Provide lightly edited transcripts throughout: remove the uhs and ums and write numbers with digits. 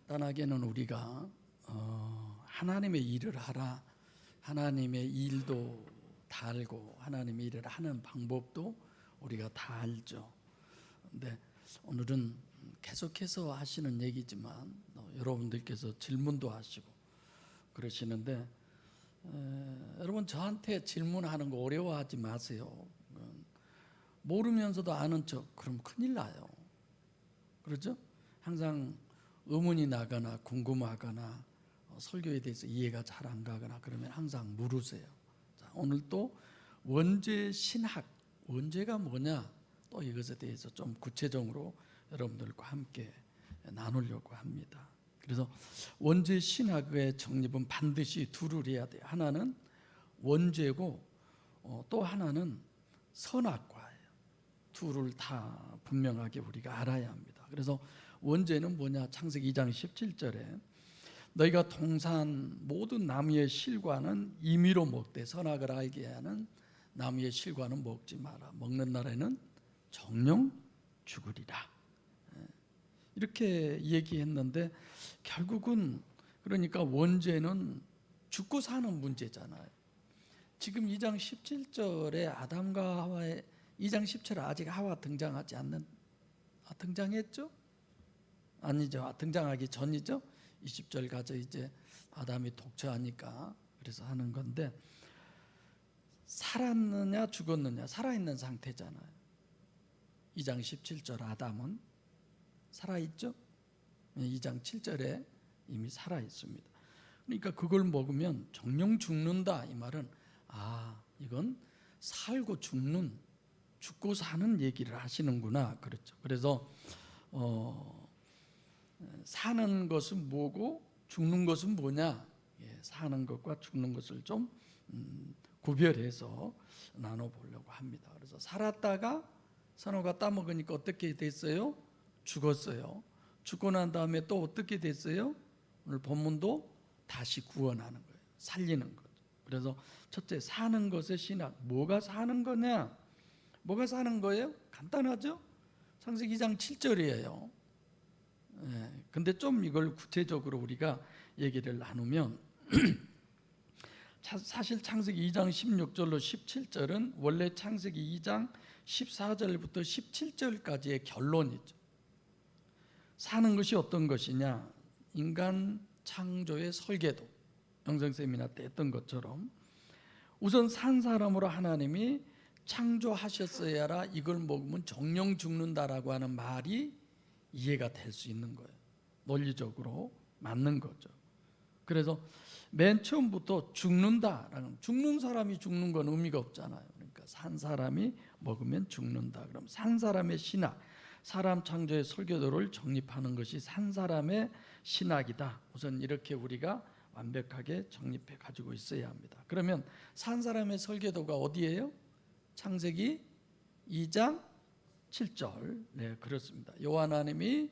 간단하게는 우리가 하나님의 일을 하라, 하나님의 일도 다 알고 하나님의 일을 하는 방법도 우리가 다 알죠. 근데 오늘은 계속해서 하시는 얘기지만 여러분들께서 질문도 하시고 그러시는데, 여러분 저한테 질문하는 거 어려워하지 마세요. 모르면서도 아는 척 그럼 큰일 나요. 그렇죠? 항상 의문이 나거나 궁금하거나 설교에 대해서 이해가 잘 안 가거나 그러면 항상 물으세요. 자, 오늘 또 원죄 신학, 원죄가 뭐냐, 또 이것에 대해서 좀 구체적으로 여러분들과 함께 나누려고 합니다. 그래서 원죄 신학의 정립은 반드시 둘을 해야 돼요. 하나는 원죄고 또 하나는 선악과예요. 둘을 다 분명하게 우리가 알아야 합니다. 그래서 원죄는 뭐냐? 창세기 2장 17절에 너희가 동산 모든 나무의 실과는 임의로 먹되 선악을 알게 하는 나무의 실과는 먹지 마라. 먹는 날에는 정령 죽으리라. 이렇게 얘기했는데 결국은 그러니까 원죄는 죽고 사는 문제잖아요. 지금 2장 17절에 아담과 하와의 2장 10절에 아직 하와 등장하지 않는, 등장했죠? 아니죠. 등장하기 전이죠. 20절 가서 이제 아담이 독처하니까 그래서 하는 건데, 살았느냐 죽었느냐, 살아있는 상태잖아요. 2장 17절 아담은 살아있죠. 2장 7절에 이미 살아있습니다. 그러니까 그걸 먹으면 정령 죽는다, 이 말은 이건 살고 죽는, 죽고 사는 얘기를 하시는구나. 그렇죠. 그래서 사는 것은 뭐고 죽는 것은 뭐냐, 사는 것과 죽는 것을 좀 구별해서 나눠보려고 합니다. 그래서 살았다가 선호가 따먹으니까 어떻게 됐어요? 죽었어요. 죽고 난 다음에 또 어떻게 됐어요? 오늘 본문도 다시 구원하는 거예요. 살리는 거죠. 그래서 첫째, 사는 것의 신학. 뭐가 사는 거냐? 뭐가 사는 거예요? 간단하죠? 창세기 2장 7절이에요. 근데 좀 이걸 구체적으로 우리가 얘기를 나누면 사실 창세기 2장 16절로 17절은 원래 창세기 2장 14절부터 17절까지의 결론이죠. 사는 것이 어떤 것이냐? 인간 창조의 설계도, 영성세미나 때 했던 것처럼 우선 산 사람으로 하나님이 창조하셨어야 이걸 먹으면 정령 죽는다라고 하는 말이 이해가 될 수 있는 거예요. 논리적으로 맞는 거죠. 그래서 맨 처음부터 죽는다라는, 죽는 사람이 죽는 건 의미가 없잖아요. 그러니까 산 사람이 먹으면 죽는다. 그럼 산 사람의 신학, 사람 창조의 설계도를 정립하는 것이 산 사람의 신학이다. 우선 이렇게 우리가 완벽하게 정립해 가지고 있어야 합니다. 그러면 산 사람의 설계도가 어디예요? 창세기 2장 7절. 네, 그렇습니다. 여호와 하나님이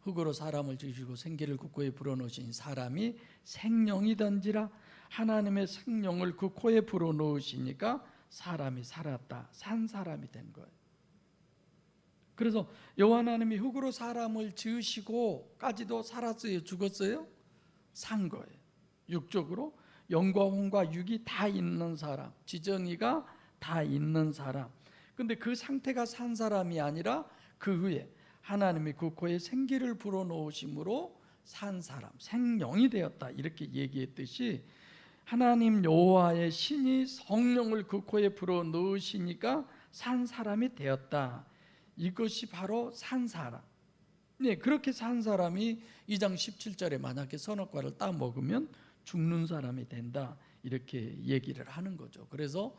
흙으로 사람을 지으시고 생기를 그 코에 불어넣으신 사람이 생명이던지라. 하나님의 생명을 그 코에 불어넣으시니까 사람이 살았다. 산 사람이 된 거예요. 그래서 여호와 하나님이 흙으로 사람을 지으시고까지도 살았어요? 죽었어요? 산 거예요. 육적으로 영과 혼과 육이 다 있는 사람, 지정이가 다 있는 사람. 근데 그 상태가 산 사람이 아니라 그 후에 하나님이 그 코에 생기를 불어넣으심으로 산 사람, 생명이 되었다, 이렇게 얘기했듯이 하나님 여호와의 신이 성령을 그 코에 불어넣으시니까 산 사람이 되었다. 이것이 바로 산 사람. 네, 그렇게 산 사람이 2장 17절에 만약에 선악과를 따 먹으면 죽는 사람이 된다, 이렇게 얘기를 하는 거죠. 그래서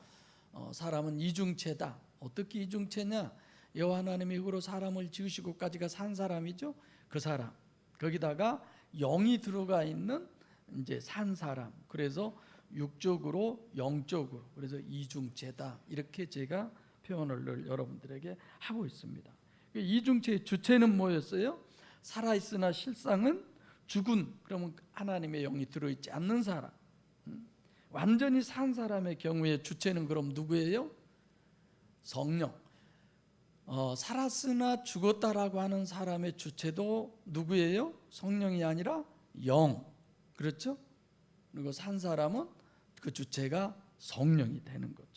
사람은 이중체다. 어떻게 이중체냐? 여호와 하나님이 흙으로 사람을 지으시고까지가 산 사람이죠. 그 사람, 거기다가 영이 들어가 있는 이제 산 사람. 그래서 육적으로 영적으로, 그래서 이중체다, 이렇게 제가 표현을 여러분들에게 하고 있습니다. 이중체의 주체는 뭐였어요? 살아있으나 실상은 죽은, 그러면 하나님의 영이 들어있지 않는 사람. 완전히 산 사람의 경우에 주체는 그럼 누구예요? 성령. 살았으나 죽었다라고 하는 사람의 주체도 누구예요? 성령이 아니라 영. 그렇죠? 그리고 산 사람은 그 주체가 성령이 되는 거죠.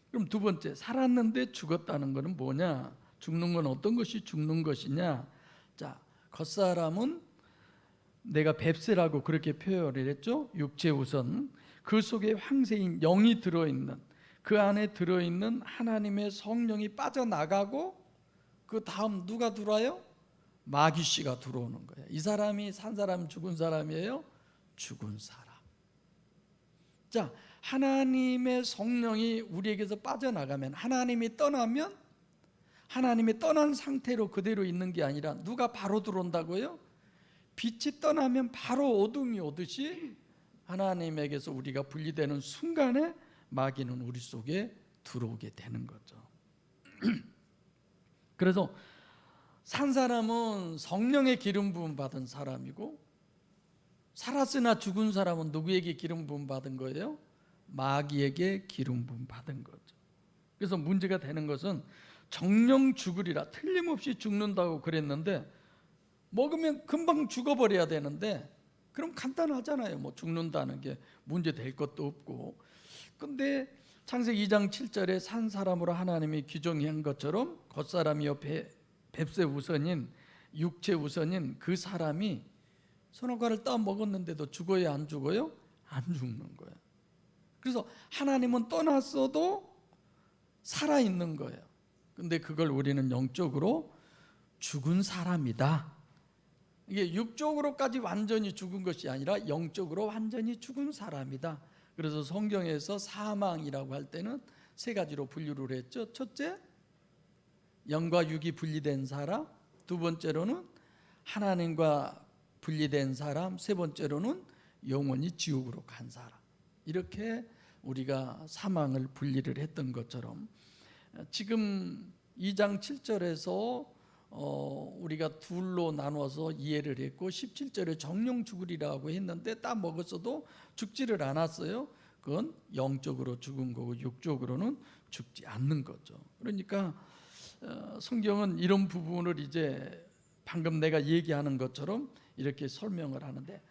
그럼 두 번째, 살았는데 죽었다는 것은 뭐냐? 죽는 건 어떤 것이 죽는 것이냐? 자, 겉사람은 내가 뱁새라고 그렇게 표현을 했죠. 육체 우선 그 속에 황새인 영이 들어있는, 그 안에 들어있는 하나님의 성령이 빠져나가고 그 다음 누가 들어와요? 마귀씨가 들어오는 거예요. 이 사람이 산 사람, 죽은 사람이에요? 죽은 사람. 자, 하나님의 성령이 우리에게서 빠져나가면, 하나님이 떠나면, 하나님이 떠난 상태로 그대로 있는 게 아니라 누가 바로 들어온다고요? 빛이 떠나면 바로 어둠이 오듯이 하나님에게서 우리가 분리되는 순간에 마귀는 우리 속에 들어오게 되는 거죠. 그래서 산 사람은 성령의 기름 부음 받은 사람이고, 살았으나 죽은 사람은 누구에게 기름 부음 받은 거예요? 마귀에게 기름 부음 받은 거죠. 그래서 문제가 되는 것은 정령 죽으리라, 틀림없이 죽는다고 그랬는데 먹으면 금방 죽어버려야 되는데, 그럼 간단하잖아요. 뭐 죽는다는 게 문제 될 것도 없고. 근데 창세기 2장 7절에 산 사람으로 하나님이 규정한 것처럼 겉사람이요 뱁새 우선인, 육체 우선인 그 사람이 선악과를 따 먹었는데도 죽어요, 안 죽어요? 안 죽는 거예요. 그래서 하나님은 떠났어도 살아있는 거예요. 근데 그걸 우리는 영적으로 죽은 사람이다. 이게 육적으로까지 완전히 죽은 것이 아니라 영적으로 완전히 죽은 사람이다. 그래서 성경에서 사망이라고 할 때는 세 가지로 분류를 했죠. 첫째, 영과 육이 분리된 사람. 두 번째로는 하나님과 분리된 사람. 세 번째로는 영원히 지옥으로 간 사람. 이렇게 우리가 사망을 분리를 했던 것처럼 지금 2장 7절에서 우리가 둘로 나눠서 이해를 했고 17절에 정령 죽으리라고 했는데 따 먹었어도 죽지를 않았어요. 그건 영적으로 죽은 거고 육적으로는 죽지 않는 거죠. 그러니까 성경은 이런 부분을 이제 방금 내가 얘기하는 것처럼 이렇게 설명을 하는데,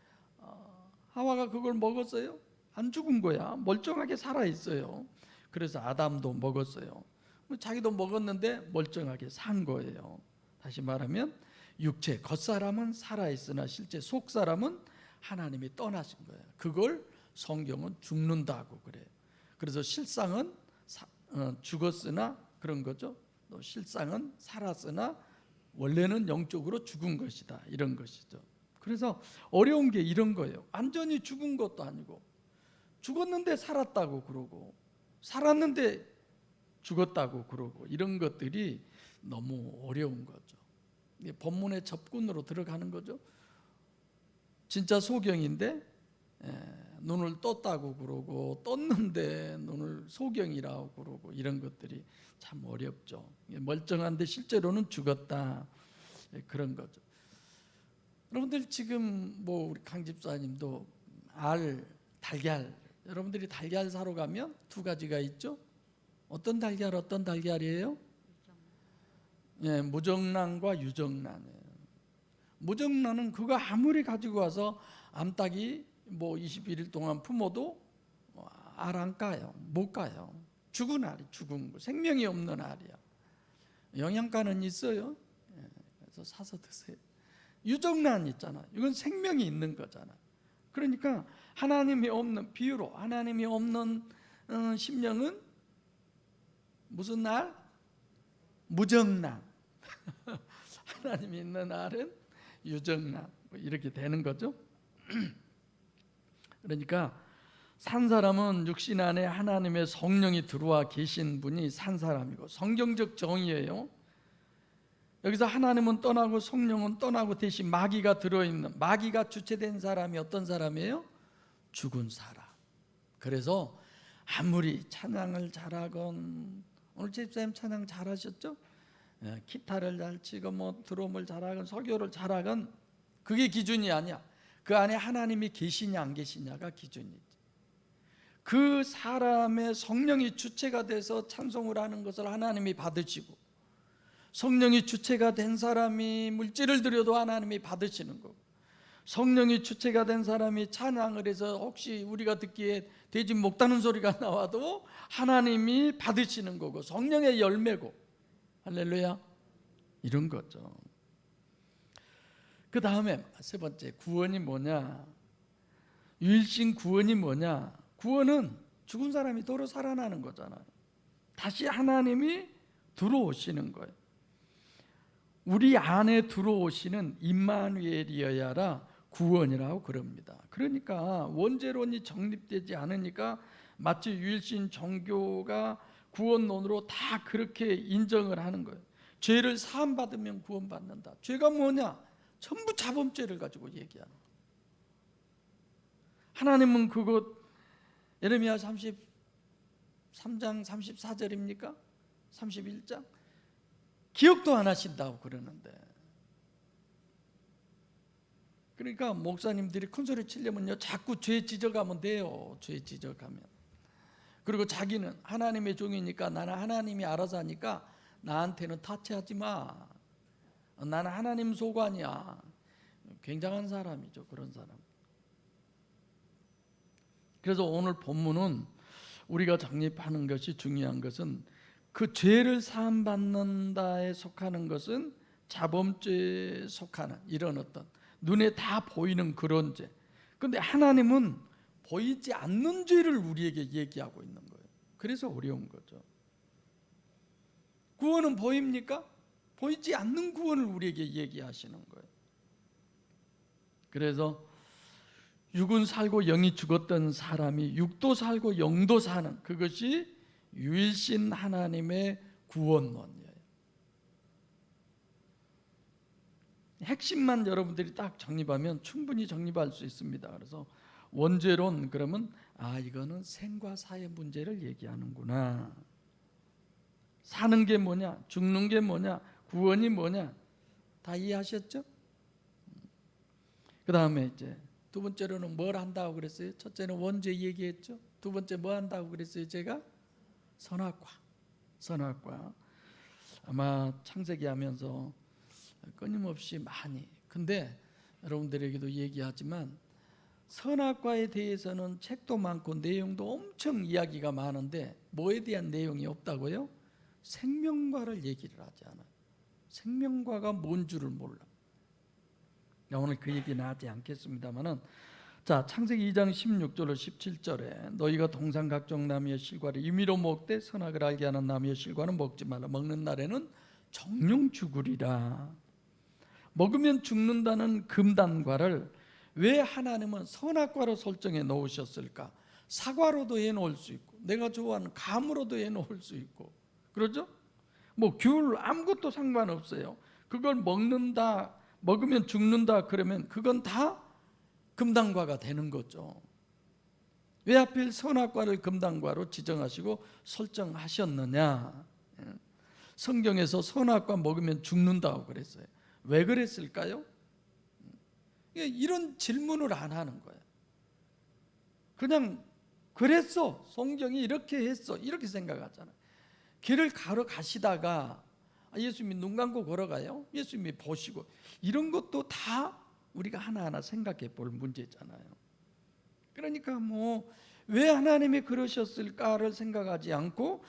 하와가 그걸 먹었어요? 안 죽은 거야. 멀쩡하게 살아 있어요. 그래서 아담도 먹었어요. 자기도 먹었는데 멀쩡하게 산 거예요. 다시 말하면 육체 겉사람은 살아있으나 실제 속사람은 하나님이 떠나신 거예요. 그걸 성경은 죽는다고 그래요. 그래서 실상은 죽었으나 그런 거죠. 또 실상은 살았으나 원래는 영적으로 죽은 것이다, 이런 것이죠. 그래서 어려운 게 이런 거예요. 완전히 죽은 것도 아니고 죽었는데 살았다고 그러고 살았는데 죽었다고 그러고, 이런 것들이 너무 어려운 거죠. 본문의 접근으로 들어가는 거죠. 진짜 소경인데 눈을 떴다고 그러고 떴는데 눈을 소경이라고 그러고, 이런 것들이 참 어렵죠. 멀쩡한데 실제로는 죽었다, 그런 거죠. 여러분들 지금 뭐 우리 강 집사님도 달걀, 여러분들이 달걀 사러 가면 두 가지가 있죠. 어떤 달걀, 어떤 달걀이에요? 예, 무정란과 유정란이에요. 무정란은 그거 아무리 가지고 와서 암탉이 뭐 21일 동안 품어도 알 안 까요. 못 까요. 죽은 알이, 죽은 거, 생명이 없는 알이야. 영양가는 있어요. 예, 그래서 사서 드세요. 유정란 있잖아. 이건 생명이 있는 거잖아. 그러니까 하나님이 없는, 비유로 하나님이 없는 심령은 무슨 알? 무정란. 하나님이 있는 알은 유정란. 이렇게 되는 거죠. 그러니까 산 사람은 육신 안에 하나님의 성령이 들어와 계신 분이 산 사람이고, 성경적 정의예요. 여기서 하나님은 떠나고 성령은 떠나고 대신 마귀가 들어있는, 마귀가 주체된 사람이 어떤 사람이에요? 죽은 사람. 그래서 아무리 찬양을 잘하건, 오늘 집사님 찬양 잘하셨죠? 기타를 잘 치고 뭐 드럼을 잘하건 설교를 잘하건 그게 기준이 아니야. 그 안에 하나님이 계시냐 안 계시냐가 기준이지. 그 사람의 성령이 주체가 돼서 찬송을 하는 것을 하나님이 받으시고, 성령이 주체가 된 사람이 물질을 드려도 하나님이 받으시는 거고, 성령이 주체가 된 사람이 찬양을 해서 혹시 우리가 듣기에 돼지 목다는 소리가 나와도 하나님이 받으시는 거고, 성령의 열매고. 할렐루야. 이런 거죠. 그 다음에 세 번째, 구원이 뭐냐? 유일신 구원이 뭐냐? 구원은 죽은 사람이 도로 살아나는 거잖아요. 다시 하나님이 들어오시는 거예요. 우리 안에 들어오시는 임마누엘이어야라 구원이라고 그럽니다. 그러니까 원죄론이 정립되지 않으니까 마치 유일신 종교가 구원론으로 다 그렇게 인정을 하는 거예요. 죄를 사함받으면 구원받는다. 죄가 뭐냐? 전부 자범죄를 가지고 얘기하는 거예요. 하나님은 그것 예레미야 33장 34절입니까? 31장? 기억도 안 하신다고 그러는데, 그러니까 목사님들이 큰소리 치려면요 자꾸 죄 지적하면 돼요. 죄 지적하면. 그리고 자기는 하나님의 종이니까 나는 하나님이 알아서 하니까 나한테는 타치하지 마. 나는 하나님 소관이야. 굉장한 사람이죠, 그런 사람. 그래서 오늘 본문은 우리가 정립하는 것이 중요한 것은 그 죄를 사함받는다에 속하는 것은 자범죄에 속하는 이런 어떤 눈에 다 보이는 그런 죄. 그런데 하나님은 보이지 않는 죄를 우리에게 얘기하고 있는 거예요. 그래서 어려운 거죠. 구원은 보입니까? 보이지 않는 구원을 우리에게 얘기하시는 거예요. 그래서 육은 살고 영이 죽었던 사람이 육도 살고 영도 사는, 그것이 유일신 하나님의 구원론이에요. 핵심만 여러분들이 딱 정립하면 충분히 정립할 수 있습니다. 그래서 원죄론, 그러면 이거는 생과 사의 문제를 얘기하는구나. 사는 게 뭐냐, 죽는 게 뭐냐, 구원이 뭐냐, 다 이해하셨죠? 그 다음에 이제 두 번째로는 뭘 한다고 그랬어요? 첫째는 원죄 얘기했죠. 두 번째 뭐 한다고 그랬어요? 제가 선악과. 아마 창세기 하면서 끊임없이 많이, 근데 여러분들에게도 얘기하지만 선악과에 대해서는 책도 많고 내용도 엄청 이야기가 많은데 뭐에 대한 내용이 없다고요? 생명과를 얘기를 하지 않아요. 생명과가 뭔 줄을 몰라. 오늘 그 얘기는 하지 않겠습니다만은, 자, 창세기 2장 16절로 17절에 너희가 동산 각종 나무의 실과를 임의로 먹되 선악을 알게 하는 나무의 실과는 먹지 말라. 먹는 날에는 정령 죽으리라. 먹으면 죽는다는 금단과를 왜 하나님은 선악과로 설정해 놓으셨을까? 사과로도 해 놓을 수 있고 내가 좋아하는 감으로도 해 놓을 수 있고, 그렇죠? 뭐 귤 아무것도 상관없어요. 그걸 먹으면 죽는다 그러면 그건 다 금단과가 되는 거죠. 왜 하필 선악과를 금단과로 지정하시고 설정하셨느냐? 성경에서 선악과 먹으면 죽는다고 그랬어요. 왜 그랬을까요? 이런 질문을 안 하는 거예요. 그냥 그랬어, 성경이 이렇게 했어, 이렇게 생각하잖아요. 길을 가시다가 예수님이 눈 감고 걸어가요. 예수님이 보시고, 이런 것도 다 우리가 하나하나 생각해 볼 문제잖아요. 그러니까 뭐 왜 하나님이 그러셨을까를 생각하지 않고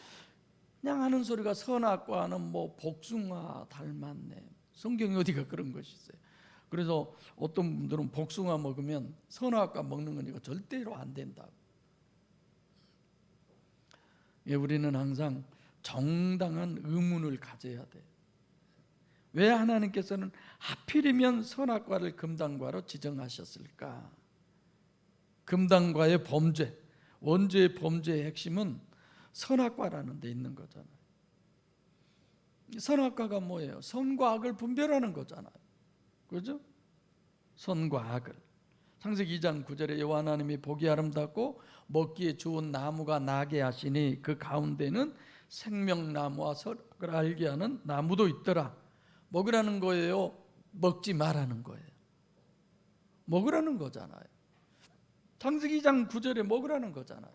그냥 하는 소리가 선악과는 뭐 복숭아 닮았네. 성경에 어디가 그런 것이 있어요? 그래서 어떤 분들은 복숭아 먹으면 선악과 먹는 거니까 절대로 안 된다고. 우리는 항상 정당한 의문을 가져야 돼. 왜 하나님께서는 하필이면 선악과를 금단과로 지정하셨을까? 금단과의 범죄, 원죄의 범죄의 핵심은 선악과라는 데 있는 거잖아요. 선악과가 뭐예요? 선과 악을 분별하는 거잖아요. 그렇죠? 선과 악을. 창세기 2장 9절에 여호와 하나님이 보기 아름답고 먹기에 좋은 나무가 나게 하시니 그 가운데는 생명나무와 선악을 알게 하는 나무도 있더라. 먹으라는 거예요? 먹지 말라는 거예요? 먹으라는 거잖아요. 창세기 2장 9절에 먹으라는 거잖아요.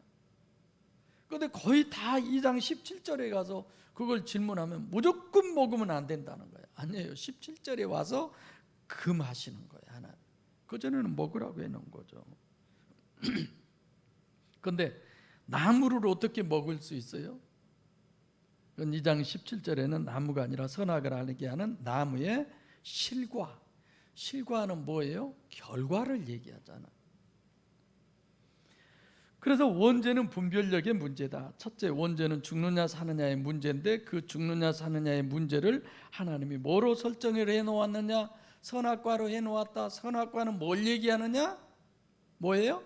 그런데 거의 다 2장 17절에 가서 그걸 질문하면 무조건 먹으면 안 된다는 거예요. 아니에요. 17절에 와서 금하시는 거예요. 하나. 그전에는 먹으라고 해놓은 거죠. 그런데 나무를 어떻게 먹을 수 있어요? 2장 17절에는 나무가 아니라 선악을 알게 하는 나무의 실과. 실과는 뭐예요? 결과를 얘기하잖아. 그래서 원죄는 분별력의 문제다. 첫째, 원죄는 죽느냐 사느냐의 문제인데 그 죽느냐 사느냐의 문제를 하나님이 뭐로 설정을 해놓았느냐? 선악과로 해놓았다. 선악과는 뭘 얘기하느냐? 뭐예요?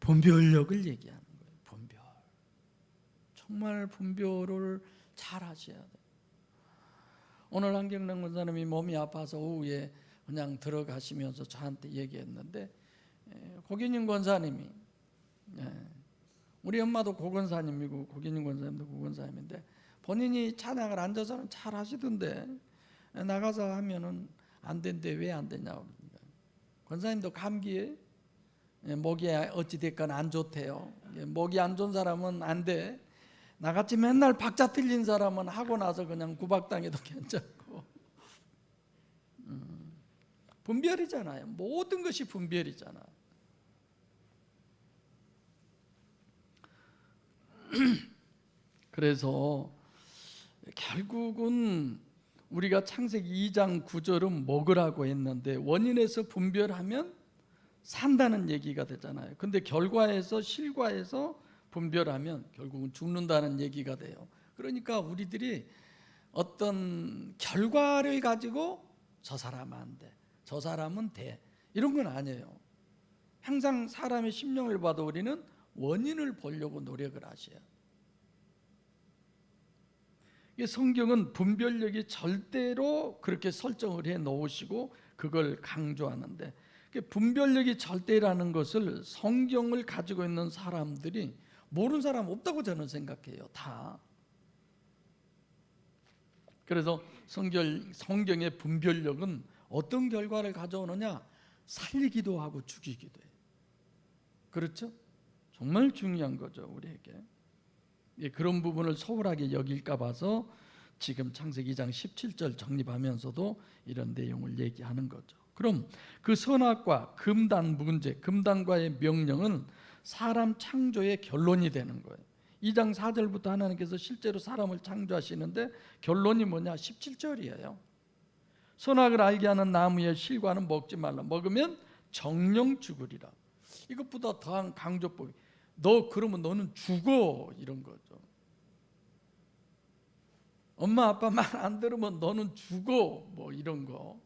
분별력을 얘기하는 거예요. 분별. 정말 분별을 잘 하셔야 돼요. 오늘 한경남 권사님이 몸이 아파서 오후에 그냥 들어가시면서 저한테 얘기했는데, 고기님 권사님이, 우리 엄마도 고건사님이고 고기님 권사님도 고건사님인데 본인이 찬양을 앉아서는 잘 하시던데 나가서 하면은 안 된대. 왜 안 되냐고. 권사님도 감기에 목이 어찌됐건 안 좋대요. 목이 안 좋은 사람은 안 돼. 나같이 맨날 박자 틀린 사람은 하고 나서 그냥 구박당해도 괜찮고. 분별이잖아요. 모든 것이 분별이잖아. 그래서 결국은 우리가 창세기 2장 9절은 먹으라고 했는데 원인에서 분별하면 산다는 얘기가 되잖아요. 근데 결과에서 실과에서 분별하면 결국은 죽는다는 얘기가 돼요. 그러니까 우리들이 어떤 결과를 가지고 저 사람은 안 돼, 저 사람은 돼, 이런 건 아니에요. 항상 사람의 심령을 봐도 우리는 원인을 보려고 노력을 하셔요. 성경은 분별력이 절대로 그렇게 설정을 해 놓으시고 그걸 강조하는데, 분별력이 절대라는 것을 성경을 가지고 있는 사람들이 모르는 사람 없다고 저는 생각해요. 다. 그래서 성경의 분별력은 어떤 결과를 가져오느냐? 살리기도 하고 죽이기도 해요. 그렇죠? 정말 중요한 거죠, 우리에게. 그런 부분을 소홀하게 여길까 봐서 지금 창세기 2장 17절 정립하면서도 이런 내용을 얘기하는 거죠. 그럼 그 선악과 금단 문제, 금단과의 명령은 사람 창조의 결론이 되는 거예요. 2장 4절부터 하나님께서 실제로 사람을 창조하시는데 결론이 뭐냐? 17절이에요. 선악을 알게 하는 나무의 실과는 먹지 말라. 먹으면 정령 죽으리라. 이것보다 더한 강조법이, 너 그러면 너는 죽어, 이런 거죠. 엄마 아빠 말 안 들으면 너는 죽어, 뭐 이런 거.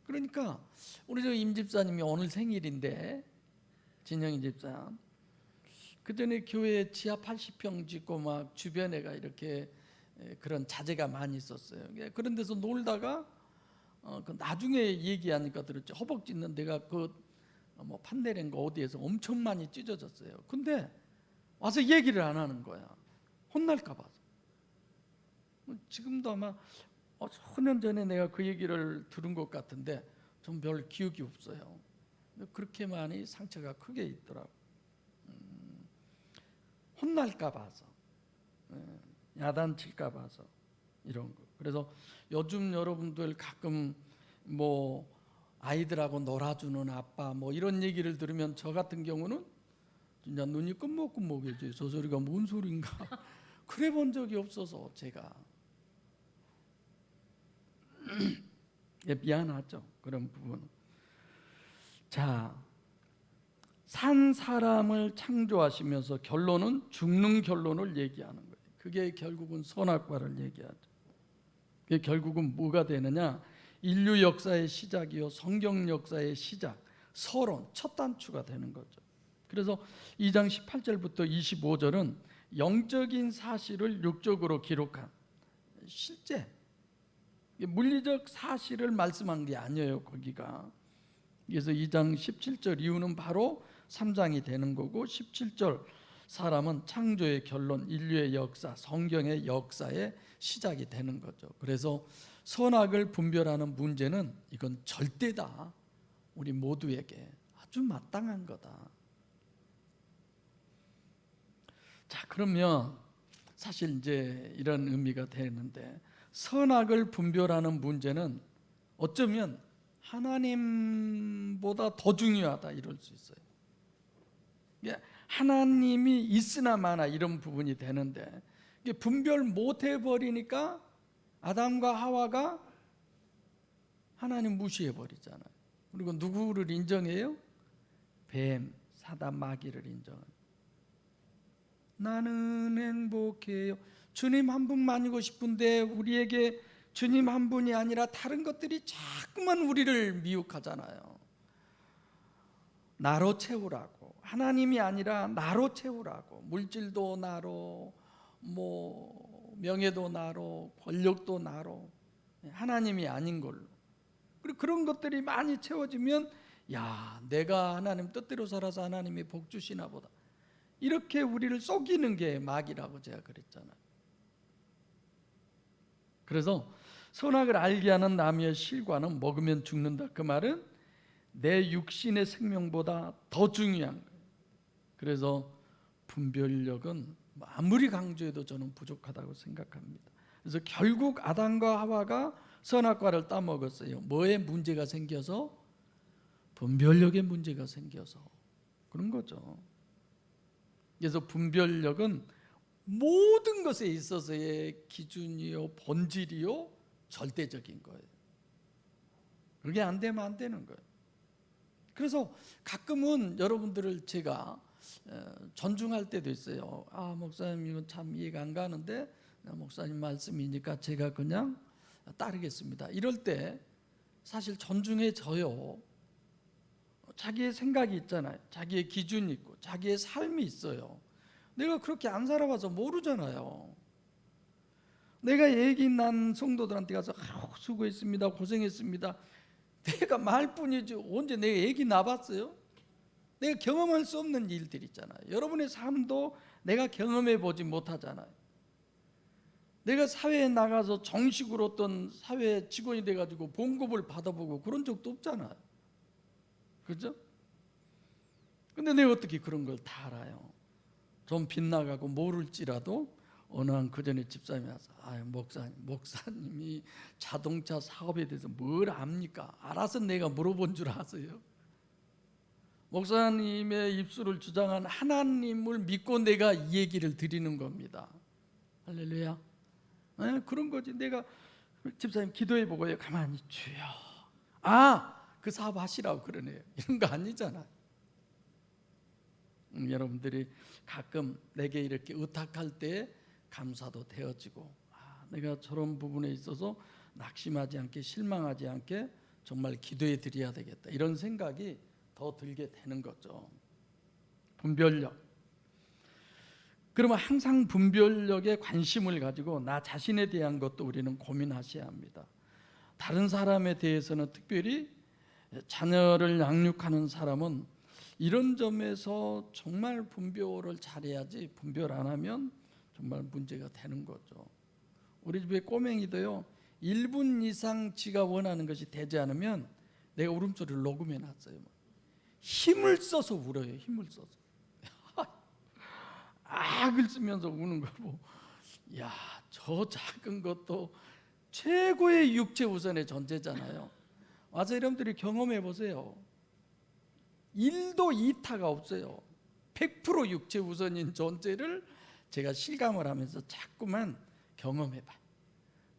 그러니까 우리 저 임 집사님이 오늘 생일인데, 진영이 집사, 그 전에 교회 지하 80평 짓고 막 주변에가 이렇게 그런 자재가 많이 있었어요. 그런 데서 놀다가 그 나중에 얘기하니까 들었죠. 허벅 찢는 데가 뭐 판넬인가 어디에서 엄청 많이 찢어졌어요. 근데 와서 얘기를 안 하는 거야. 혼날까 봐서. 지금도 아마 수년 전에 내가 그 얘기를 들은 것 같은데 좀 별 기억이 없어요. 그렇게 많이 상처가 크게 있더라고. 혼날까 봐서, 야단칠까 봐서 이런 거. 그래서 요즘 여러분들 가끔 뭐 아이들하고 놀아주는 아빠 뭐 이런 얘기를 들으면 저 같은 경우는 진짜 눈이 끔먹끔먹해져요. 저 소리가 뭔 소린가. 그래 본 적이 없어서 제가 미안하죠, 그런 부분은. 자, 산 사람을 창조하시면서 결론은 죽는 결론을 얘기하는 거예요. 그게 결국은 선악과를 얘기하죠. 그게 결국은 뭐가 되느냐? 인류 역사의 시작이요, 성경 역사의 시작, 서론, 첫 단추가 되는 거죠. 그래서 2장 18절부터 25절은 영적인 사실을 육적으로 기록한, 실제 물리적 사실을 말씀한 게 아니에요, 거기가. 그래서 2장 17절 이후는 바로 3장이 되는 거고, 17절 사람은 창조의 결론, 인류의 역사, 성경의 역사의 시작이 되는 거죠. 그래서 선악을 분별하는 문제는 이건 절대다. 우리 모두에게 아주 마땅한 거다. 자, 그러면 사실 이제 이런 의미가 되는데, 선악을 분별하는 문제는 어쩌면 하나님보다 더 중요하다 이럴 수 있어요. 하나님이 있으나 마나 이런 부분이 되는데, 이게 분별 못 해버리니까 아담과 하와가 하나님 무시해버리잖아요. 그리고 누구를 인정해요? 뱀, 사단, 마귀를 인정해요. 나는 행복해요. 주님 한 분만이고 싶은데 우리에게 주님 한 분이 아니라 다른 것들이 자꾸만 우리를 미혹하잖아요. 나로 채우라고, 하나님이 아니라 나로 채우라고. 물질도 나로, 명예도 나로, 권력도 나로, 하나님이 아닌 걸로. 그리고 그런 것들이 많이 채워지면, 야, 내가 하나님 뜻대로 살아서 하나님이 복 주시나 보다, 이렇게 우리를 속이는 게 마귀라고 제가 그랬잖아요. 그래서 선악을 알게 하는 나무의 실과는 먹으면 죽는다. 그 말은 내 육신의 생명보다 더 중요한 거예요. 그래서 분별력은 아무리 강조해도 저는 부족하다고 생각합니다. 그래서 결국 아담과 하와가 선악과를 따먹었어요. 뭐에 문제가 생겨서? 분별력에 문제가 생겨서 그런 거죠. 그래서 분별력은 모든 것에 있어서의 기준이요, 본질이요, 절대적인 거예요. 그게 안 되면 안 되는 거예요. 그래서 가끔은 여러분들을 제가 존중할 때도 있어요. 아, 목사님 이건 참 이해가 안 가는데 목사님 말씀이니까 제가 그냥 따르겠습니다. 이럴 때 사실 존중해져요. 자기의 생각이 있잖아요. 자기의 기준이 있고 자기의 삶이 있어요. 내가 그렇게 안 살아봐서 모르잖아요. 내가 얘기 난 성도들한테 가서 수고했습니다, 고생했습니다, 내가 말뿐이지 언제 내가 얘기 나봤어요? 내가 경험할 수 없는 일들 있잖아요. 여러분의 삶도 내가 경험해 보지 못하잖아요. 내가 사회에 나가서 정식으로 어떤 사회 직원이 돼가지고 봉급을 받아보고 그런 적도 없잖아요. 그죠? 근데 내가 어떻게 그런 걸 다 알아요? 좀 빗나가고 모를지라도 어느 한 그전에 집사님이 와서, 목사님이 자동차 사업에 대해서 뭘 압니까? 알아서 내가 물어본 줄 아세요? 목사님의 입술을 주장한 하나님을 믿고 내가 이 얘기를 드리는 겁니다. 할렐루야. 그런 거지. 내가 집사님 기도해 보고요, 가만히 주여, 그 사업 하시라고 그러네요, 이런 거 아니잖아요. 여러분들이 가끔 내게 이렇게 의탁할 때 감사도 되어지고, 내가 저런 부분에 있어서 낙심하지 않게, 실망하지 않게 정말 기도해 드려야 되겠다, 이런 생각이 더 들게 되는 거죠. 분별력. 그러면 항상 분별력에 관심을 가지고 나 자신에 대한 것도 우리는 고민하셔야 합니다. 다른 사람에 대해서는, 특별히 자녀를 양육하는 사람은 이런 점에서 정말 분별을 잘해야지, 분별 안 하면 정말 문제가 되는 거죠. 우리 집에 꼬맹이도요, 1분 이상 지가 원하는 것이 되지 않으면 내가 울음소리를 녹음해 놨어요. 힘을 써서 울어요. 힘을 써서 악을 쓰면서 우는 걸 보고, 야, 저 작은 것도 최고의 육체 우선의 존재잖아요. 와서 여러분들이 경험해 보세요. 1도 이타가 없어요. 100% 육체 우선인 존재를 제가 실감을 하면서 자꾸만 경험해봐.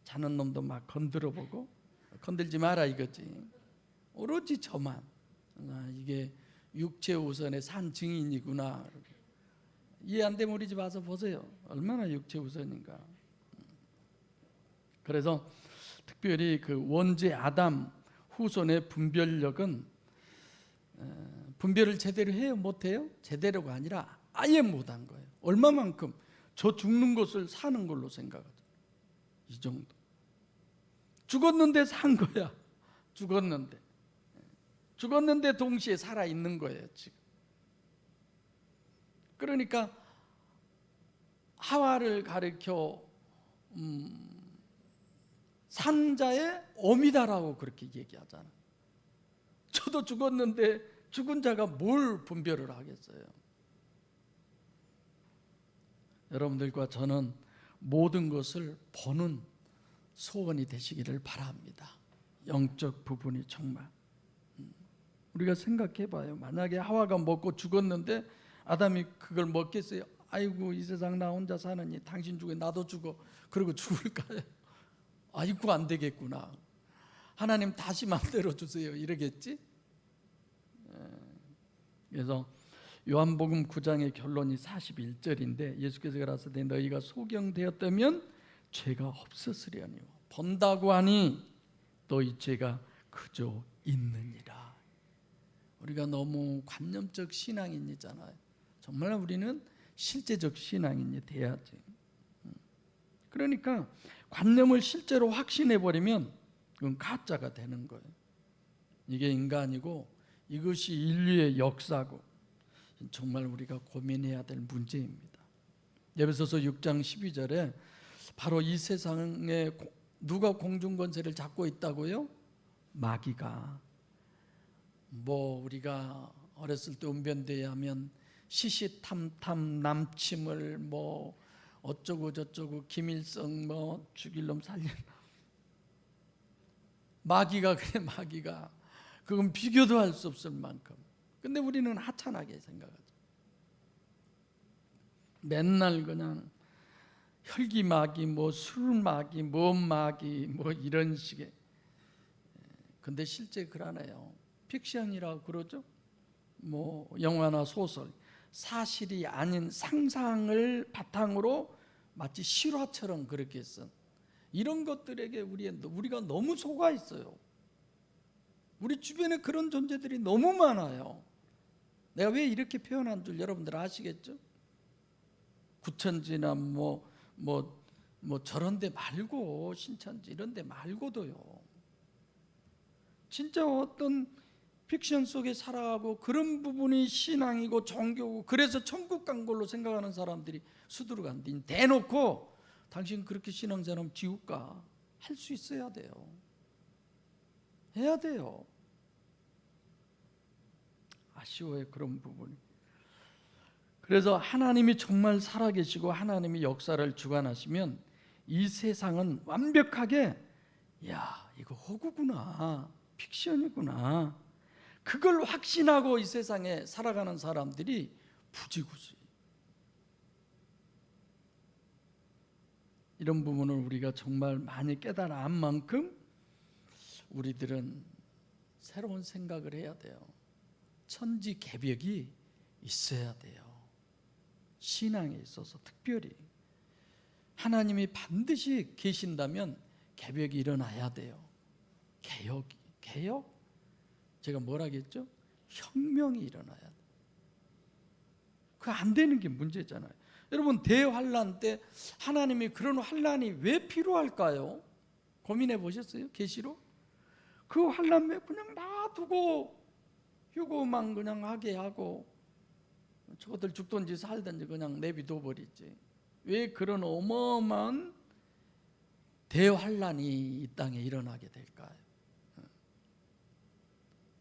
자는 놈도 막 건드려 보고, 건들지 마라 이거지. 오로지 저만, 이게 육체 우선의 산 증인이구나. 이해 안 되면 우리 집 와서 보세요. 얼마나 육체 우선인가. 그래서 특별히 그 원죄 아담 후손의 분별력은, 분별을 제대로 해요, 못해요? 제대로가 아니라 아예 못한 거예요. 얼마만큼? 저 죽는 것을 사는 걸로 생각하죠. 이 정도. 죽었는데 산 거야. 죽었는데 동시에 살아있는 거예요 지금. 그러니까 하와를 가리켜 산자의 어미다라고 그렇게 얘기하잖아. 저도 죽었는데 죽은 자가 뭘 분별을 하겠어요? 여러분들과 저는 모든 것을 보는 소원이 되시기를 바랍니다. 영적 부분이 정말 우리가 생각해 봐요. 만약에 하와가 먹고 죽었는데 아담이 그걸 먹겠어요? 아이고 이 세상 나 혼자 사느니 당신 죽어 나도 죽어 그러고 죽을까요? 아이고 안 되겠구나. 하나님 다시 만들어 주세요 이러겠지? 그래서 요한복음 9장의 결론이 41절인데 예수께서 가라사대 너희가 소경되었다면 죄가 없었으려니와 본다고 하니 너희 죄가 그저 있느니라. 우리가 너무 관념적 신앙인이잖아요. 정말 우리는 실제적 신앙인이 돼야지. 그러니까 관념을 실제로 확신해 버리면 그건 가짜가 되는 거예요. 이게 인간이고 이것이 인류의 역사고 정말 우리가 고민해야 될 문제입니다. 에베소서 6장 12절에 바로 이 세상에 누가 공중권세를 잡고 있다고요? 마귀가. 우리가 어렸을 때 운변대회 하면 시시탐탐 남침을 어쩌고 저쩌고 김일성 죽일 놈 살릴 마귀가 그래 마귀가 그건 비교도 할 수 없을 만큼. 근데 우리는 하찮하게 생각하죠. 맨날 그냥 혈기마귀 술마귀 마귀 이런 식의. 근데 실제 그러네요. 픽션이라고 그러죠. 영화나 소설 사실이 아닌 상상을 바탕으로 마치 실화처럼 그렇게 쓴 이런 것들에게 우리가 너무 속아 있어요. 우리 주변에 그런 존재들이 너무 많아요. 내가 왜 이렇게 표현한 줄 여러분들 아시겠죠? 구천지나 저런 데 말고 신천지 이런 데 말고도요. 진짜 어떤 픽션 속에 살아가고 그런 부분이 신앙이고 종교고 그래서 천국 간 걸로 생각하는 사람들이 수두룩한데 대놓고 당신 그렇게 신앙생활하면 지옥 가 할 수 있어야 돼요. 해야 돼요. 아쉬워요 그런 부분이. 그래서 하나님이 정말 살아계시고 하나님이 역사를 주관하시면 이 세상은 완벽하게 이거 허구구나 픽션이구나 그걸 확신하고 이 세상에 살아가는 사람들이 부지구지. 이런 부분을 우리가 정말 많이 깨달아 안 만큼 우리들은 새로운 생각을 해야 돼요. 천지 개벽이 있어야 돼요. 신앙에 있어서 특별히 하나님이 반드시 계신다면 개벽이 일어나야 돼요. 개혁? 제가 뭐라 했죠? 혁명이 일어나야 돼요. 그거 안 되는 게 문제잖아요. 여러분 대환란 때 하나님이 그런 환란이 왜 필요할까요? 고민해 보셨어요? 계시로? 그 환란에 그냥 놔두고 휴고만 그냥 하게 하고 저것들 죽든지 살든지 그냥 내비둬 버리지. 왜 그런 어마어마한 대환란이 이 땅에 일어나게 될까요?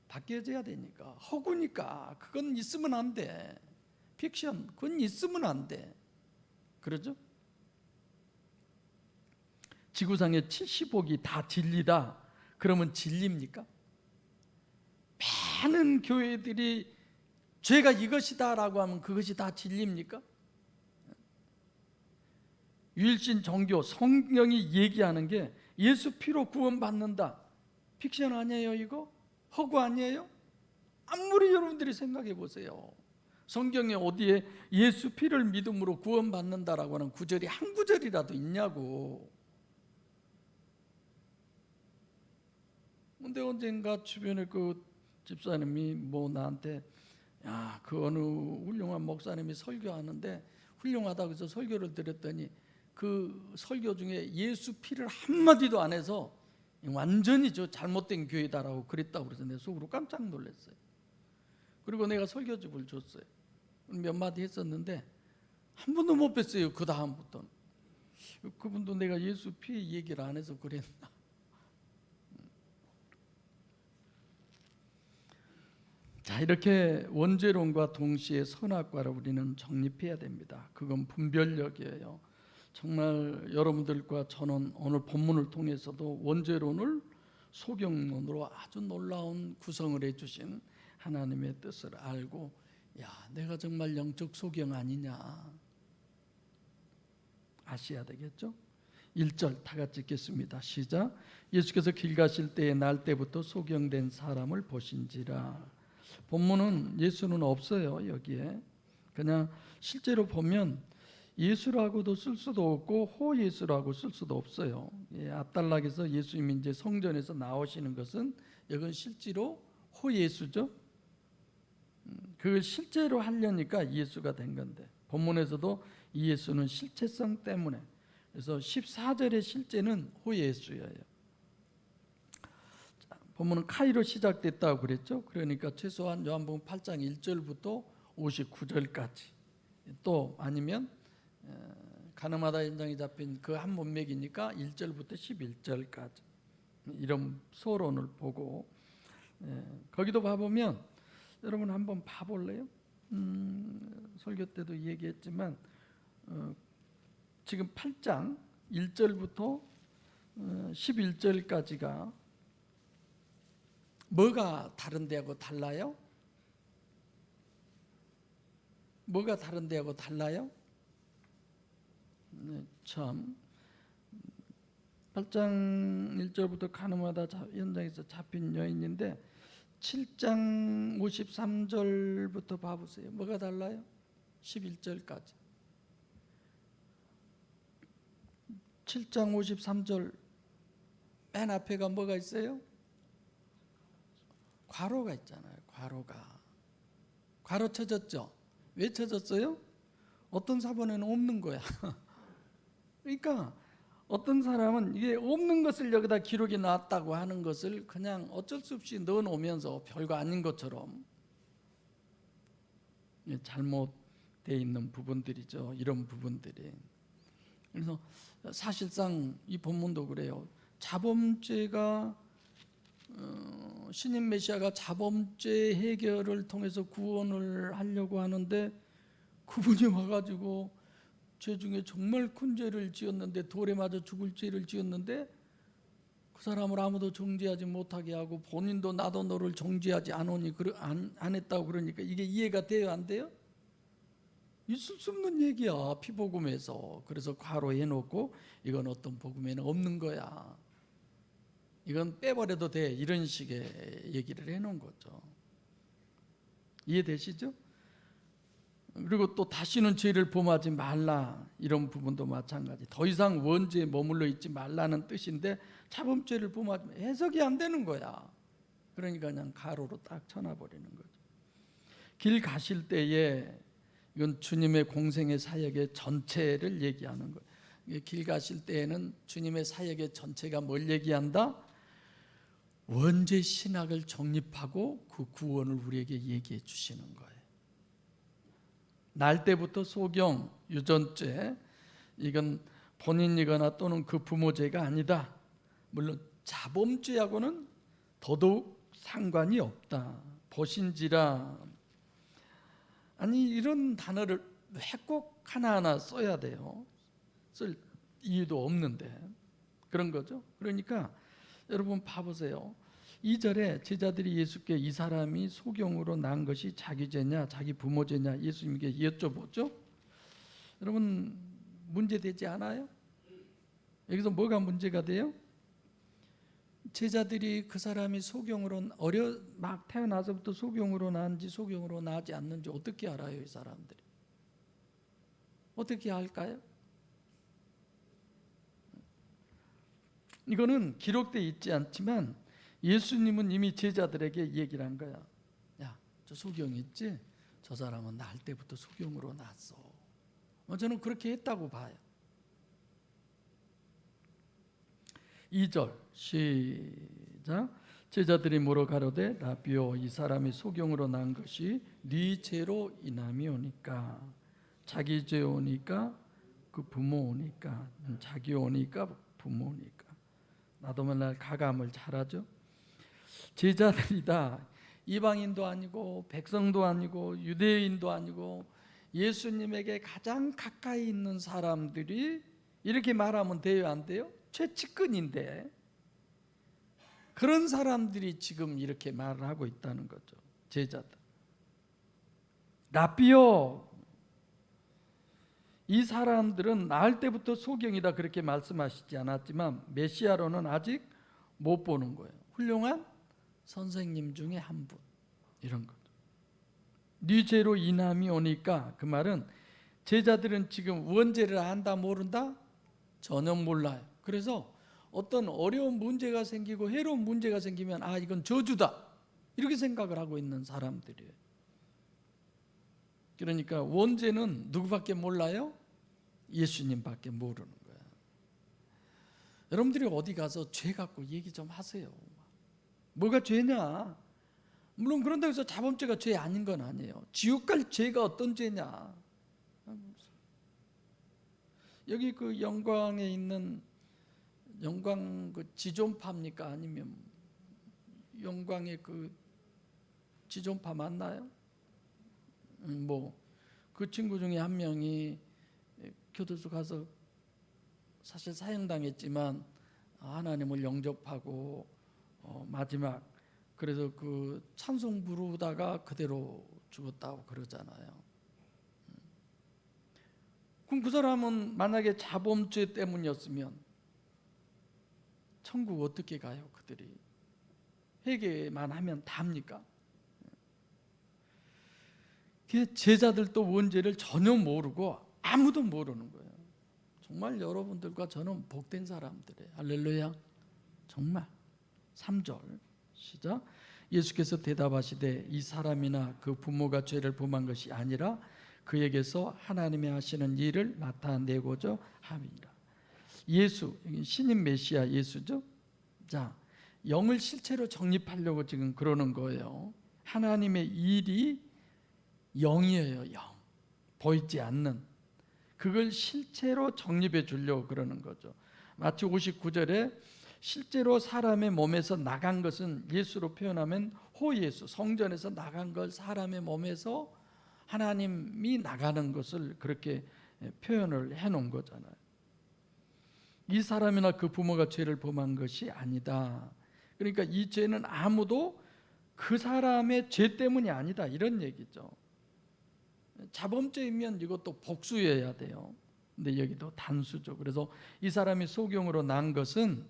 바뀌어져야 되니까. 허구니까 그건 있으면 안 돼. 픽션 그건 있으면 안 돼. 그러죠? 지구상의 70억이 다 진리다. 그러면 진리입니까? 많은 교회들이 죄가 이것이다라고 하면 그것이 다 진리입니까? 유일신 종교 성경이 얘기하는 게 예수 피로 구원받는다. 픽션 아니에요 이거? 허구 아니에요? 아무리 여러분들이 생각해 보세요. 성경에 어디에 예수 피를 믿음으로 구원받는다라고 하는 구절이 한 구절이라도 있냐고. 근데 언젠가 주변에 그 집사님이 나한테 그 어느 훌륭한 목사님이 설교하는데 훌륭하다고 해서 설교를 들었더니 그 설교 중에 예수 피를 한마디도 안 해서 완전히 잘못된 교회다라고 그랬다고 그래서 내 속으로 깜짝 놀랐어요. 그리고 내가 설교집을 줬어요. 몇 마디 했었는데 한 번도 못 뵀어요. 그 다음부터는. 그분도 내가 예수 피 얘기를 안 해서 그랬나. 자, 이렇게 원죄론과 동시에 선악과를 우리는 정립해야 됩니다. 그건 분별력이에요. 정말 여러분들과 저는 오늘 본문을 통해서도 원죄론을 소경론으로 아주 놀라운 구성을 해주신 하나님의 뜻을 알고, 야, 내가 정말 영적 소경 아니냐 아셔야 되겠죠. 1절 다 같이 읽겠습니다. 시작. 예수께서 길 가실 때에 날 때부터 소경된 사람을 보신지라. 본문은 예수는 없어요. 여기에 그냥 실제로 보면 예수라고도 쓸 수도 없고 호 예수라고 쓸 수도 없어요. 앞단락에서 예수님이 이제 성전에서 나오시는 것은 이건 실제로 호 예수죠. 그걸 실제로 하려니까 예수가 된 건데, 본문에서도 이 예수는 실체성 때문에, 그래서 14절의 실제는 호 예수예요. 본문은 카이로 시작됐다고 그랬죠. 그러니까 최소한 요한복음 8장 1절부터 59절까지, 또 아니면 가늠하다 현장에 잡힌 그 한 문맥이니까 1절부터 11절까지 이런 소론을 보고, 거기도 봐보면 여러분 한번 봐볼래요? 설교 때도 얘기했지만 지금 8장 1절부터 11절까지가 뭐가 다른 데하고 달라요? 뭐가 다른 데하고 달라요? 참, 8장 1절부터 가늠하다 현장에서 잡힌 여인인데 7장 53절부터 봐보세요. 뭐가 달라요? 11절까지. 7장 53절 맨 앞에가 뭐가 있어요? 괄호가 있잖아요. 괄호 쳐졌죠? 왜 쳐졌어요? 어떤 사본에는 없는 거야. 그러니까 어떤 사람은 이게 없는 것을 여기다 기록이 나왔다고 하는 것을 그냥 어쩔 수 없이 넣어놓으면서 별거 아닌 것처럼, 잘못되어 있는 부분들이죠. 이런 부분들이. 그래서 사실상 이 본문도 그래요. 자범죄가 신인 메시아가 자범죄 해결을 통해서 구원을 하려고 하는데, 그분이 와가지고 죄 중에 정말 큰 죄를 지었는데, 돌에 맞아 죽을 죄를 지었는데 그 사람을 아무도 정죄하지 못하게 하고 본인도 나도 너를 정죄하지 않으니 안 했다고 그러니까 이게 이해가 돼요, 안 돼요? 있을 수 없는 얘기야, 피복음에서. 그래서 괄호해 놓고 이건 어떤 복음에는 없는 거야, 이건 빼버려도 돼, 이런 식의 얘기를 해놓은 거죠. 이해되시죠? 그리고 또 다시는 죄를 범하지 말라, 이런 부분도 마찬가지. 더 이상 원죄에 머물러 있지 말라는 뜻인데 자범죄를 범하지 말, 해석이 안 되는 거야. 그러니까 그냥 가로로 딱 쳐놔버리는 거죠. 길 가실 때에, 이건 주님의 공생의 사역의 전체를 얘기하는 거예요. 길 가실 때에는 주님의 사역의 전체가 뭘 얘기한다? 원죄 신학을 정립하고 그 구원을 우리에게 얘기해 주시는 거예요. 날 때부터 소경, 유전죄, 이건 본인이거나 또는 그 부모죄가 아니다. 물론 자범죄하고는 더더욱 상관이 없다. 보신지라. 아니, 이런 단어를 왜 꼭 하나하나 써야 돼요? 쓸 이유도 없는데 그런 거죠. 그러니까 여러분 봐보세요. 2절에 제자들이 예수께 이 사람이 소경으로 난 것이 자기 죄냐 자기 부모 죄냐 예수님께 여쭤보죠. 여러분 문제되지 않아요? 여기서 뭐가 문제가 돼요? 제자들이 그 사람이 소경으로 막 태어나서부터 소경으로 난지 소경으로 나지 않는지 어떻게 알아요? 이 사람들이 어떻게 알까요? 이거는 기록되어 있지 않지만 예수님은 이미 제자들에게 얘기를 한 거야. 야, 저 소경 있지? 저 사람은 날 때부터 소경으로 났어. 저는 그렇게 했다고 봐요. 2절 시작. 제자들이 물어 가로되 라비오, 이 사람이 소경으로 난 것이 네 죄로 인함이오니까, 자기 죄 오니까 그 부모 오니까, 자기 오니까 부모 오니까. 나도 맨날 가감을 잘하죠. 제자들이다. 이방인도 아니고 백성도 아니고 유대인도 아니고 예수님에게 가장 가까이 있는 사람들이 이렇게 말하면 돼요, 안 돼요? 최측근인데 그런 사람들이 지금 이렇게 말을 하고 있다는 거죠. 제자들. 라삐요, 이 사람들은 나을 때부터 소경이다 그렇게 말씀하시지 않았지만 메시아로는 아직 못 보는 거예요. 훌륭한 선생님 중에 한 분, 이런 거죠. 네 죄로 인함이 오니까, 그 말은 제자들은 지금 원죄를 안다 모른다? 전혀 몰라요. 그래서 어떤 어려운 문제가 생기고 해로운 문제가 생기면 아, 이건 저주다 이렇게 생각을 하고 있는 사람들이에요. 그러니까 원죄는 누구밖에 몰라요? 예수님밖에 모르는 거야. 여러분들이 어디 가서 죄 갖고 얘기 좀 하세요. 뭐가 죄냐? 물론 그런다고 해서 자범죄가 죄 아닌 건 아니에요. 지옥 갈 죄가 어떤 죄냐? 여기 그 영광에 있는 영광 그 지존파입니까? 아니면 영광의 그 지존파 맞나요? 뭐 그 친구 중에 한 명이 교도소 가서 사실 사형당했지만 하나님을 영접하고 마지막 그래서 그 찬송 부르다가 그대로 죽었다고 그러잖아요. 그럼 그 사람은 만약에 자범죄 때문이었으면 천국 어떻게 가요? 그들이 회개만 하면 답니까? 제자들도 원죄를 전혀 모르고 아무도 모르는 거예요. 정말 여러분들과 저는 복된 사람들이에요. 할렐루야. 정말. 3절 시작. 예수께서 대답하시되 이 사람이나 그 부모가 죄를 범한 것이 아니라 그에게서 하나님이 하시는 일을 나타내고자 함이라. 예수, 신인 메시아 예수죠. 자, 영을 실체로 정립하려고 지금 그러는 거예요. 하나님의 일이 영이에요. 영. 보이지 않는. 그걸 실체로 정립해 주려고 그러는 거죠. 마치 59절에 실제로 사람의 몸에서 나간 것은 예수로 표현하면 호예수, 성전에서 나간 걸 사람의 몸에서 하나님이 나가는 것을 그렇게 표현을 해놓은 거잖아요. 이 사람이나 그 부모가 죄를 범한 것이 아니다. 그러니까 이 죄는 아무도 그 사람의 죄 때문이 아니다, 이런 얘기죠. 자범죄이면 이것도 복수여야 돼요. 근데 여기도 단수죠. 그래서 이 사람이 소경으로 난 것은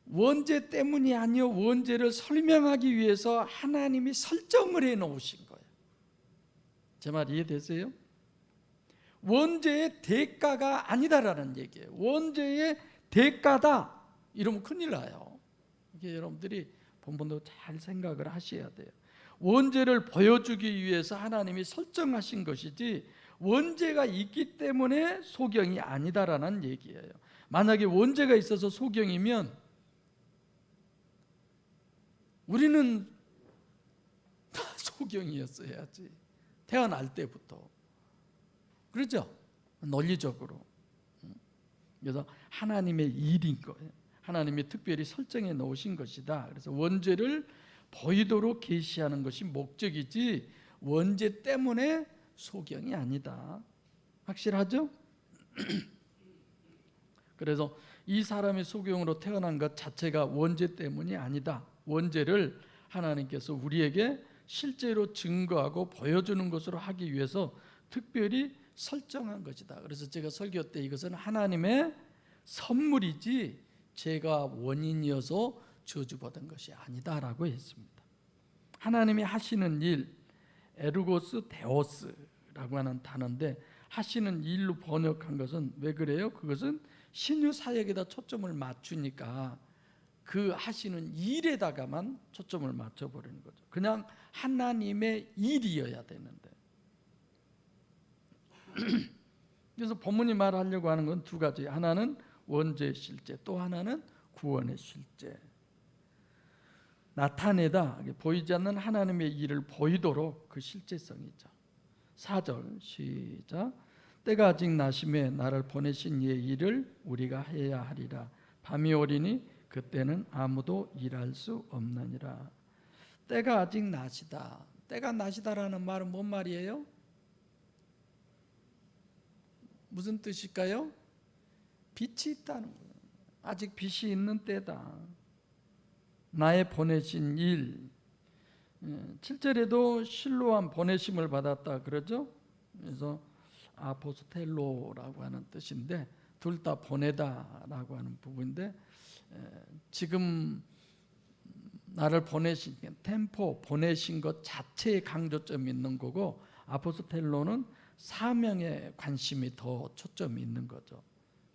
원죄 때문이 아니요, 원죄를 설명하기 위해서 하나님이 설정을 해 놓으신 거예요. 제 말 이해되세요? 원죄의 대가가 아니다라는 얘기예요. 원죄의 대가다 이러면 큰일 나요. 이게 여러분들이 본번도 잘 생각을 하셔야 돼요. 원죄를 보여주기 위해서 하나님이 설정하신 것이지 원죄가 있기 때문에 소경이 아니다라는 얘기예요. 만약에 원죄가 있어서 소경이면 우리는 다 소경이었어야지, 태어날 때부터. 그렇죠? 논리적으로. 그래서 하나님의 일인 거예요. 하나님이 특별히 설정해 놓으신 것이다. 그래서 원죄를 보이도록 계시하는 것이 목적이지 원죄 때문에 소경이 아니다. 확실하죠? 그래서 이 사람이 소경으로 태어난 것 자체가 원죄 때문이 아니다. 원죄를 하나님께서 우리에게 실제로 증거하고 보여주는 것으로 하기 위해서 특별히 설정한 것이다. 그래서 제가 설교 때 이것은 하나님의 선물이지 죄가 원인이어서 저주받은 것이 아니다라고 했습니다. 하나님이 하시는 일, 에르고스 데오스라고 하는 단어인데 하시는 일로 번역한 것은 왜 그래요? 그것은 신유 사역에다 초점을 맞추니까 그 하시는 일에다가만 초점을 맞춰버리는 거죠. 그냥 하나님의 일이어야 되는데. 그래서 본문이 말하려고 하는 건 두 가지. 하나는 원죄의 실제, 또 하나는 구원의 실제. 나타내다, 보이지 않는 하나님의 일을 보이도록 그 실제성이죠. 4절 시작. 때가 아직 나심에 나를 보내신 이의 일을 우리가 해야 하리라. 밤이 오리니 그때는 아무도 일할 수 없느니라. 때가 아직 나시다. 때가 나시다라는 말은 뭔 말이에요? 무슨 뜻일까요? 빛이 있다는 거예요. 아직 빛이 있는 때다. 나의 보내신 일. 7절에도 실로암 보내심을 받았다 그러죠. 그래서 아포스텔로라고 하는 뜻인데 둘 다 보내다라고 하는 부분인데, 지금 나를 보내신 템포 보내신 것 자체에 강조점이 있는 거고, 아포스텔로는 사명에 관심이 더 초점이 있는 거죠.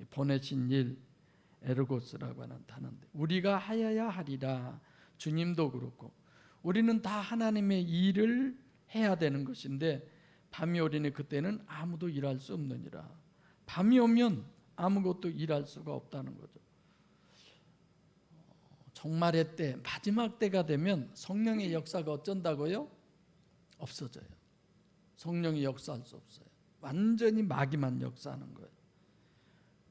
보내신 일, 에르고스라고 하는 단어인데, 우리가 하여야 하리라. 주님도 그렇고 우리는 다 하나님의 일을 해야 되는 것인데, 밤이 오리니 그때는 아무도 일할 수 없느니라. 밤이 오면 아무것도 일할 수가 없다는 거죠. 종말의 때, 마지막 때가 되면 성령의 역사가 어쩐다고요? 없어져요. 성령이 역사할 수 없어요. 완전히 마귀만 역사하는 거예요.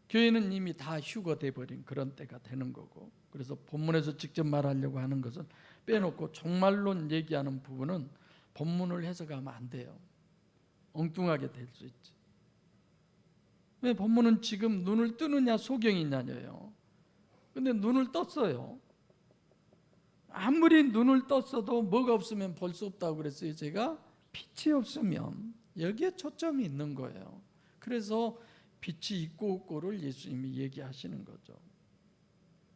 교회는 이미 다 휴거돼 버린 그런 때가 되는 거고, 그래서 본문에서 직접 말하려고 하는 것은 빼놓고 종말론 얘기하는 부분은 본문을 해석하면 안 돼요. 엉뚱하게 될 수 있지. 왜? 본문은 지금 눈을 뜨느냐 소경이냐예요. 근데 눈을 떴어요. 아무리 눈을 떴어도 뭐가 없으면 볼 수 없다고 그랬어요. 제가 빛이 없으면, 여기에 초점이 있는 거예요. 그래서 빛이 있고 없고를 예수님이 얘기하시는 거죠.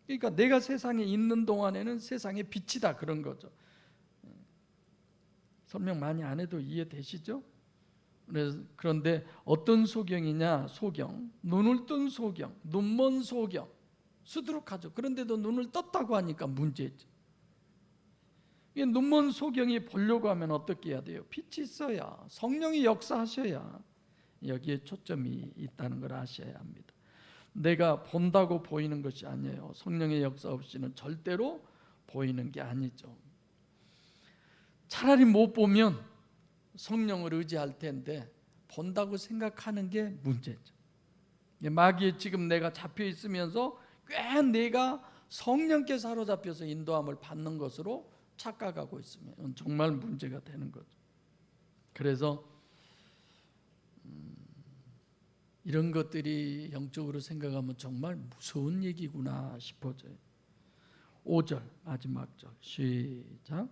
그러니까 내가 세상에 있는 동안에는 세상의 빛이다, 그런 거죠. 설명 많이 안 해도 이해되시죠? 그런데 어떤 소경이냐? 소경, 눈을 뜬 소경, 눈먼 소경, 수두룩하죠. 그런데도 눈을 떴다고 하니까 문제죠. 눈먼 소경이 보려고 하면 어떻게 해야 돼요? 빛이 있어야, 성령이 역사하셔야 여기에 초점이 있다는 걸 아셔야 합니다. 내가 본다고 보이는 것이 아니에요. 성령의 역사 없이는 절대로 보이는 게 아니죠. 차라리 못 보면 성령을 의지할 텐데 본다고 생각하는 게 문제죠. 마귀에 지금 내가 잡혀 있으면서 꽤 내가 성령께 사로잡혀서 인도함을 받는 것으로 착각하고 있으면 정말 문제가 되는 거죠. 그래서 이런 것들이 영적으로 생각하면 정말 무서운 얘기구나 싶어져요. 5절 마지막 절 시작.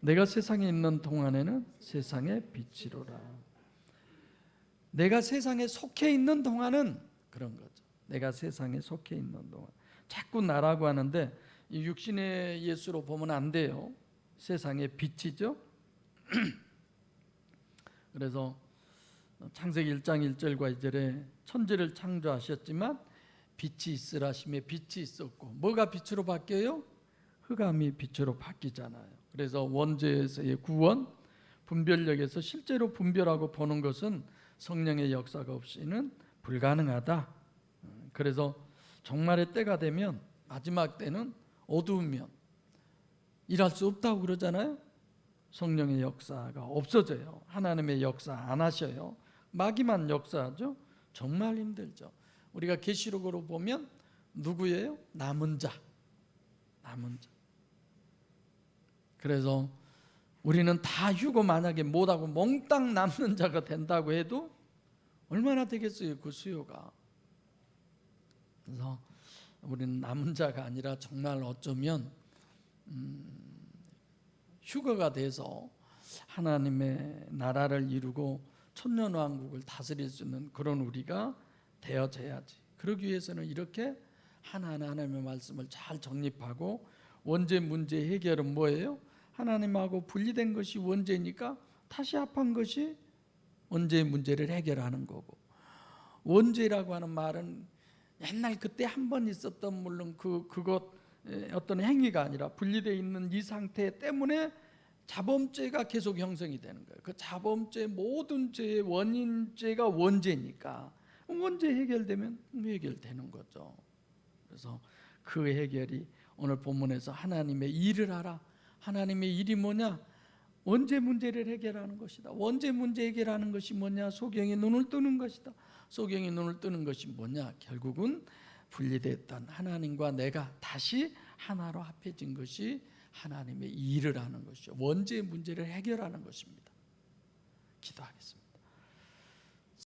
내가 세상에 있는 동안에는 세상의 빛이로라. 내가 세상에 속해 있는 동안은 그런 거죠. 내가 세상에 속해 있는 동안. 자꾸 나라고 하는데 이 육신의 예수로 보면 안 돼요. 세상의 빛이죠. 그래서 창세기 1장 1절과 2절에 천지를 창조하셨지만 빛이 있으라 하시며 빛이 있었고, 뭐가 빛으로 바뀌어요? 흑암이 빛으로 바뀌잖아요. 그래서 원죄에서의 구원, 분별력에서 실제로 분별하고 보는 것은 성령의 역사가 없이는 불가능하다. 그래서 종말의 때가 되면, 마지막 때는 어두우면 일할 수 없다고 그러잖아요. 성령의 역사가 없어져요. 하나님의 역사 안 하셔요. 마귀만 역사하죠. 정말 힘들죠. 우리가 계시록으로 보면 누구예요? 남은 자. 남은 자. 그래서 우리는 다 휴고 만약에 못하고 몽땅 남는 자가 된다고 해도 얼마나 되겠어요, 그 수요가. 그래서 우리는 남은 자가 아니라 정말 어쩌면 휴거가 돼서 하나님의 나라를 이루고 천년왕국을 다스릴 수 있는 그런 우리가 되어져야지. 그러기 위해서는 이렇게 하나하나 하나님의 말씀을 잘 정립하고, 원죄 문제 해결은 뭐예요? 하나님하고 분리된 것이 원죄니까 다시 합한 것이 원죄의 문제를 해결하는 거고, 원죄라고 하는 말은 옛날 그때 한 번 있었던, 물론 그것 어떤 행위가 아니라 분리되어 있는 이 상태 때문에 자범죄가 계속 형성이 되는 거예요. 그 자범죄 모든 죄의 원인죄가 원죄니까 원죄 해결되면 해결되는 거죠. 그래서 그 해결이 오늘 본문에서 하나님의 일을 하라. 하나님의 일이 뭐냐? 원죄 문제를 해결하는 것이다. 원죄 문제 해결하는 것이 뭐냐? 소경이 눈을 뜨는 것이다. 소경이 눈을 뜨는 것이 뭐냐? 결국은 분리됐던 하나님과 내가 다시 하나로 합해진 것이 하나님의 일을 하는 것이죠. 원죄 문제를 해결하는 것입니다. 기도하겠습니다.